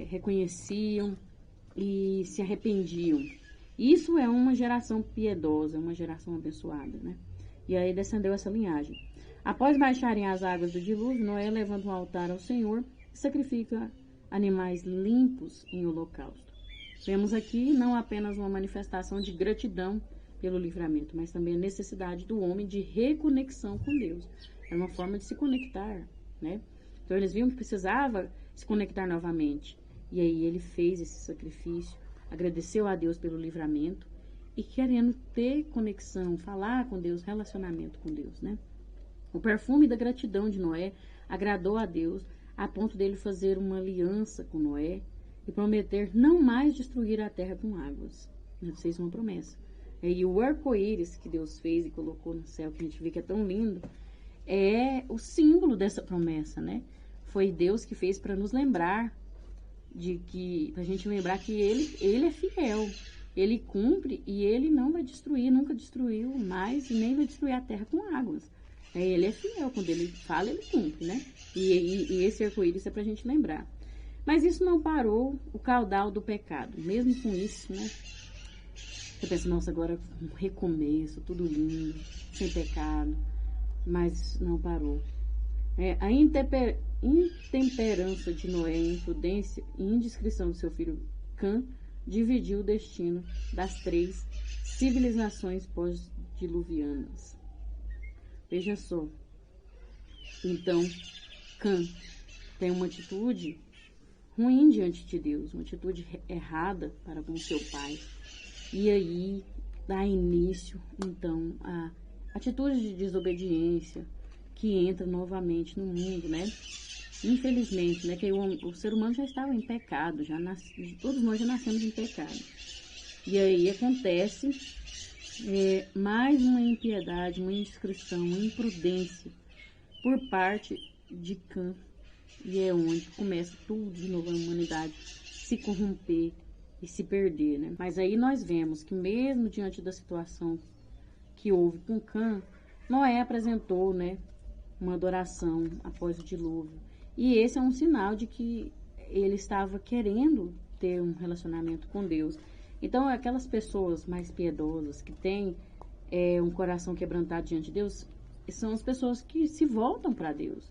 Reconheciam e se arrependiam. Isso é uma geração piedosa, uma geração abençoada, né? E aí descendeu essa linhagem. Após baixarem as águas do dilúvio, Noé levanta um altar ao Senhor e sacrifica animais limpos em holocausto. Vemos aqui não apenas uma manifestação de gratidão pelo livramento, mas também a necessidade do homem de reconexão com Deus. É uma forma de se conectar, né? Então eles viam que precisava se conectar novamente. E aí ele fez esse sacrifício, agradeceu a Deus pelo livramento e querendo ter conexão, falar com Deus, relacionamento com Deus, né? O perfume da gratidão de Noé agradou a Deus a ponto dele fazer uma aliança com Noé e prometer não mais destruir a terra com águas. Ele fez uma promessa. E o arco-íris que Deus fez e colocou no céu, que a gente vê que é tão lindo, é o símbolo dessa promessa, né? Foi Deus que fez para nos lembrar pra gente lembrar que ele é fiel, ele cumpre e ele não vai destruir, nunca destruiu mais e nem vai destruir a terra com águas. Ele é fiel, quando ele fala, ele cumpre, né? E esse arco-íris é pra gente lembrar. Mas isso não parou o caudal do pecado. Mesmo com isso, né? Você pensa, nossa, agora um recomeço, tudo lindo, sem pecado. Mas não parou. A intemperança de Noé, imprudência e indiscrição do seu filho Cã dividiu o destino das 3 civilizações pós-diluvianas. Veja só. Então, Cã tem uma atitude ruim diante de Deus, uma atitude errada para com seu pai. E aí dá início, então, a atitude de desobediência que entra novamente no mundo, né? Infelizmente, né? Que o ser humano já estava em pecado, todos nós já nascemos em pecado. E aí acontece mais uma impiedade, uma indiscrição, uma imprudência por parte de Cã. E é onde começa tudo de novo, a humanidade se corromper e se perder, né? Mas aí nós vemos que mesmo diante da situação que houve com Cã, Noé apresentou, né, uma adoração após o dilúvio. E esse é um sinal de que ele estava querendo ter um relacionamento com Deus. Então, aquelas pessoas mais piedosas, que têm um coração quebrantado diante de Deus, são as pessoas que se voltam para Deus,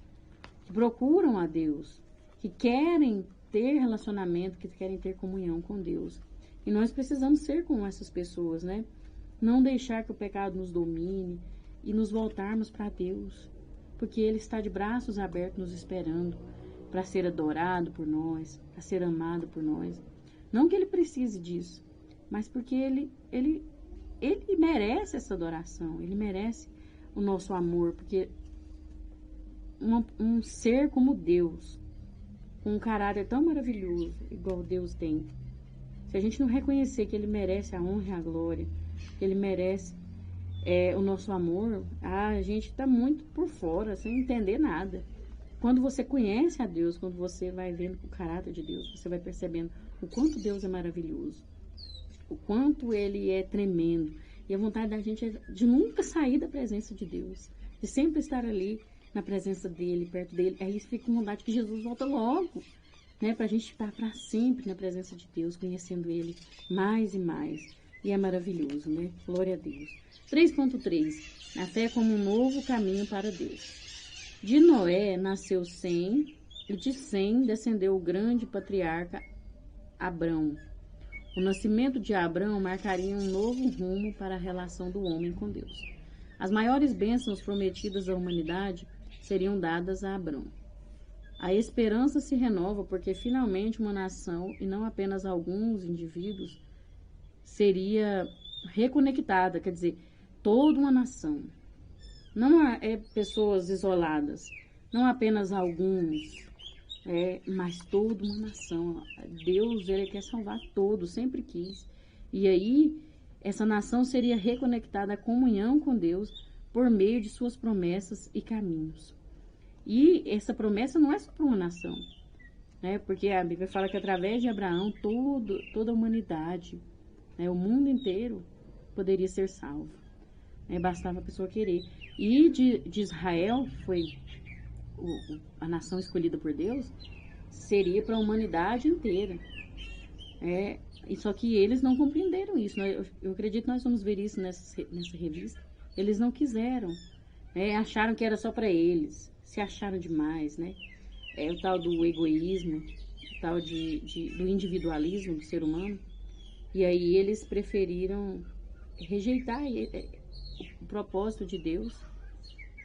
que procuram a Deus, que querem ter relacionamento, que querem ter comunhão com Deus. E nós precisamos ser como essas pessoas, né? Não deixar que o pecado nos domine e nos voltarmos para Deus, porque Ele está de braços abertos nos esperando para ser adorado por nós, para ser amado por nós. Não que Ele precise disso, mas porque Ele merece essa adoração, Ele merece o nosso amor, porque um ser como Deus, com um caráter tão maravilhoso, igual Deus tem, se a gente não reconhecer que Ele merece a honra e a glória, que Ele merece o nosso amor, a gente está muito por fora, sem entender nada. Quando você conhece a Deus, quando você vai vendo o caráter de Deus, você vai percebendo o quanto Deus é maravilhoso, o quanto Ele é tremendo. E a vontade da gente é de nunca sair da presença de Deus, de sempre estar ali na presença dEle, perto dEle. Aí você fica com vontade que Jesus volta logo, né? Pra gente estar para sempre na presença de Deus, conhecendo Ele mais e mais. E é maravilhoso, né? Glória a Deus. 3.3. A fé como um novo caminho para Deus. De Noé nasceu Sem, e de Sem descendeu o grande patriarca Abrão. O nascimento de Abrão marcaria um novo rumo para a relação do homem com Deus. As maiores bênçãos prometidas à humanidade seriam dadas a Abrão. A esperança se renova porque finalmente uma nação, e não apenas alguns indivíduos, seria reconectada, quer dizer, toda uma nação. Não pessoas isoladas, não apenas alguns, mas toda uma nação. Deus, Ele quer salvar todos, sempre quis. E aí, essa nação seria reconectada à comunhão com Deus por meio de suas promessas e caminhos. E essa promessa não é só para uma nação, né? Porque a Bíblia fala que através de Abraão toda a humanidade, né, o mundo inteiro poderia ser salvo. Bastava a pessoa querer. E de Israel, que foi a nação escolhida por Deus, seria para a humanidade inteira. E só que eles não compreenderam isso. Eu acredito que nós vamos ver isso nessa revista. Eles não quiseram. Acharam que era só para eles. Se acharam demais, né? É o tal do egoísmo, o tal do individualismo do ser humano. E aí eles preferiram rejeitar o propósito de Deus.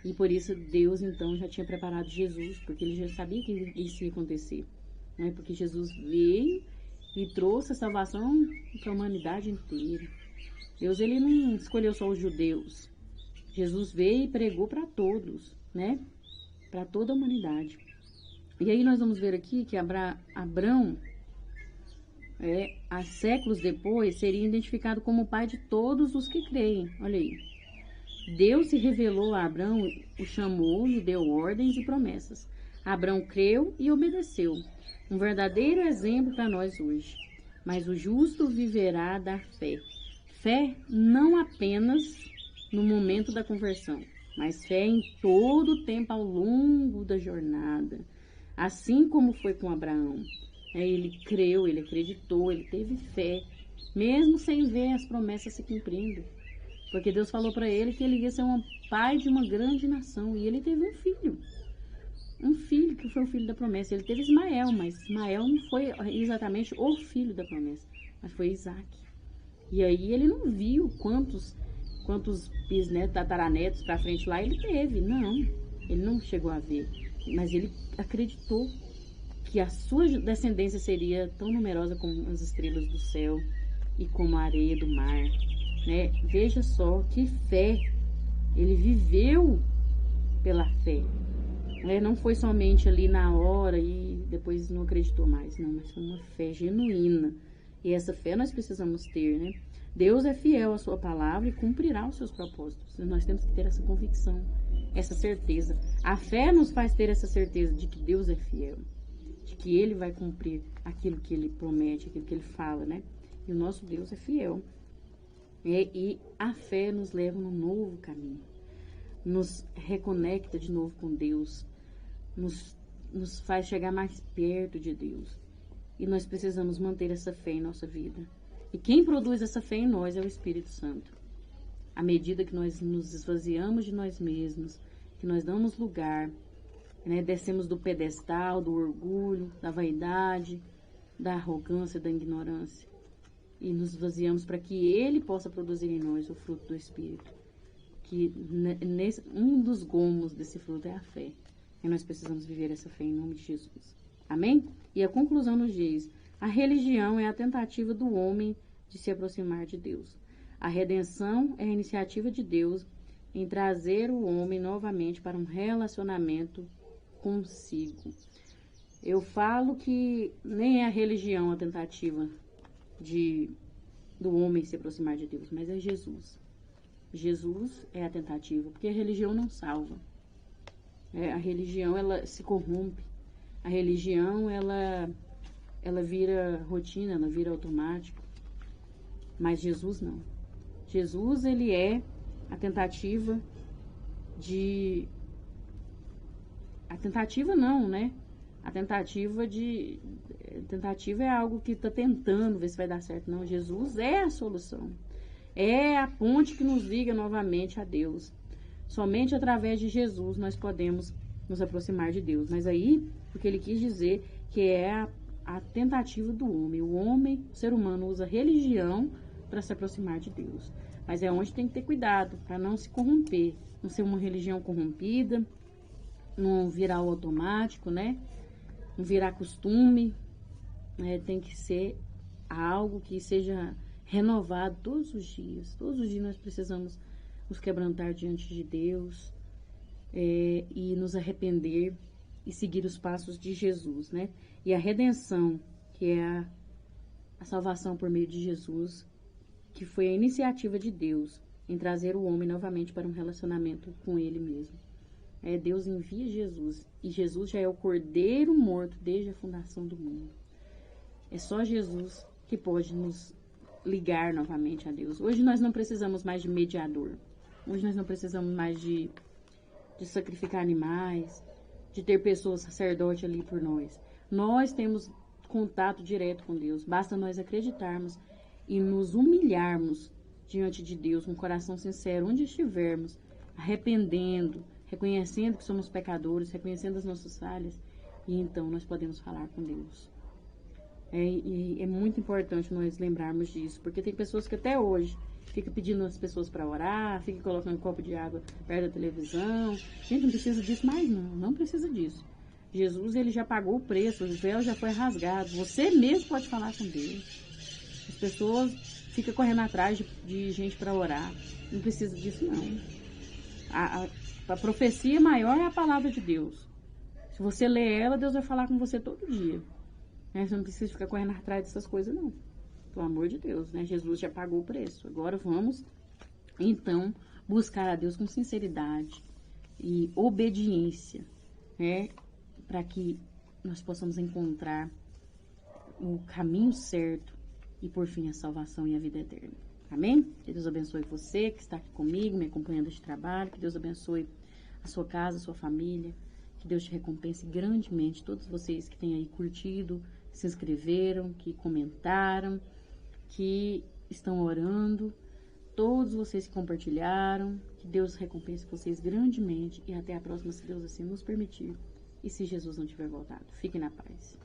E por isso Deus, então, já tinha preparado Jesus, porque ele já sabia que isso ia acontecer. Porque Jesus veio e trouxe a salvação para a humanidade inteira. Deus, ele não escolheu só os judeus. Jesus veio e pregou para todos, né? Para toda a humanidade. E aí nós vamos ver aqui que Abrão, há séculos depois, seria identificado como o pai de todos os que creem. Olha aí. Deus se revelou a Abrão, o chamou, lhe deu ordens e promessas. Abrão creu e obedeceu. Um verdadeiro exemplo para nós hoje. Mas o justo viverá da fé. Fé não apenas no momento da conversão, mas fé em todo o tempo ao longo da jornada. Assim como foi com Abraão. Ele creu, ele acreditou, ele teve fé, mesmo sem ver as promessas se cumprindo. Porque Deus falou para ele que ele ia ser um pai de uma grande nação. E ele teve um filho. Um filho que foi o filho da promessa. Ele teve Ismael, mas Ismael não foi exatamente o filho da promessa, mas foi Isaac. E aí ele não viu quantos bisnetos, tataranetos para frente lá ele teve. Não, ele não chegou a ver. Mas ele acreditou que a sua descendência seria tão numerosa como as estrelas do céu e como a areia do mar. Veja só que fé. Ele viveu pela fé. Não foi somente ali na hora e depois não acreditou mais. Não, mas foi uma fé genuína. E essa fé nós precisamos ter, né? Deus é fiel à sua palavra e cumprirá os seus propósitos. Nós temos que ter essa convicção, essa certeza. A fé nos faz ter essa certeza de que Deus é fiel, de que Ele vai cumprir aquilo que Ele promete, aquilo que Ele fala, né? E o nosso Deus é fiel. E a fé nos leva num novo caminho, nos reconecta de novo com Deus, nos faz chegar mais perto de Deus. E nós precisamos manter essa fé em nossa vida. E quem produz essa fé em nós é o Espírito Santo. À medida que nós nos esvaziamos de nós mesmos, que nós damos lugar, descemos do pedestal, do orgulho, da vaidade, da arrogância, da ignorância, e nos esvaziamos para que Ele possa produzir em nós o fruto do Espírito. Que um dos gomos desse fruto é a fé. E nós precisamos viver essa fé em nome de Jesus. Amém? E a conclusão nos diz: a religião é a tentativa do homem de se aproximar de Deus. A redenção é a iniciativa de Deus em trazer o homem novamente para um relacionamento consigo. Eu falo que nem é a religião a tentativa do homem se aproximar de Deus, mas é Jesus. Jesus é a tentativa, porque a religião não salva. A religião, ela se corrompe. A religião, ela vira rotina, ela vira automático. Mas Jesus não. Jesus, ele é a tentativa a tentativa não, né? A tentativa é algo que está tentando ver se vai dar certo. Não, Jesus é a solução. É a ponte que nos liga novamente a Deus. Somente através de Jesus nós podemos nos aproximar de Deus. Mas aí, o que ele quis dizer que é a tentativa do homem. O ser humano usa religião para se aproximar de Deus. Mas é onde tem que ter cuidado para não se corromper. Não ser uma religião corrompida, não virar o automático, né? Não virar costume. Tem que ser algo que seja renovado todos os dias. Todos os dias nós precisamos nos quebrantar diante de Deus e nos arrepender e seguir os passos de Jesus, né? E a redenção, que é a salvação por meio de Jesus, que foi a iniciativa de Deus em trazer o homem novamente para um relacionamento com ele mesmo. Deus envia Jesus, e Jesus já é o Cordeiro morto desde a fundação do mundo. É só Jesus que pode nos ligar novamente a Deus. Hoje nós não precisamos mais de mediador. Hoje nós não precisamos mais de sacrificar animais, de ter pessoas sacerdote ali por nós. Nós temos contato direto com Deus. Basta nós acreditarmos e nos humilharmos diante de Deus, com um coração sincero, onde estivermos, arrependendo, reconhecendo que somos pecadores, reconhecendo as nossas falhas, e então nós podemos falar com Deus. É muito importante nós lembrarmos disso, porque tem pessoas que até hoje ficam pedindo as pessoas para orar, ficam colocando um copo de água perto da televisão. Gente, não precisa disso mais não precisa disso. Jesus, ele já pagou o preço, o véu já foi rasgado. Você mesmo pode falar com Deus. As pessoas ficam correndo atrás de gente para orar. Não precisa disso, não. A profecia maior é a palavra de Deus. Se você ler ela, Deus vai falar com você todo dia. Você não precisa ficar correndo atrás dessas coisas, não. Pelo amor de Deus, né? Jesus já pagou o preço. Agora vamos, então, buscar a Deus com sinceridade e obediência, né? Para que nós possamos encontrar o caminho certo e, por fim, a salvação e a vida eterna. Amém? Que Deus abençoe você que está aqui comigo, me acompanhando este trabalho. Que Deus abençoe a sua casa, a sua família. Que Deus te recompense grandemente. Todos vocês que têm aí curtido, se inscreveram, que comentaram, que estão orando. Todos vocês que compartilharam. Que Deus recompense vocês grandemente. E até a próxima, se Deus assim nos permitir. E se Jesus não tiver voltado. Fiquem na paz.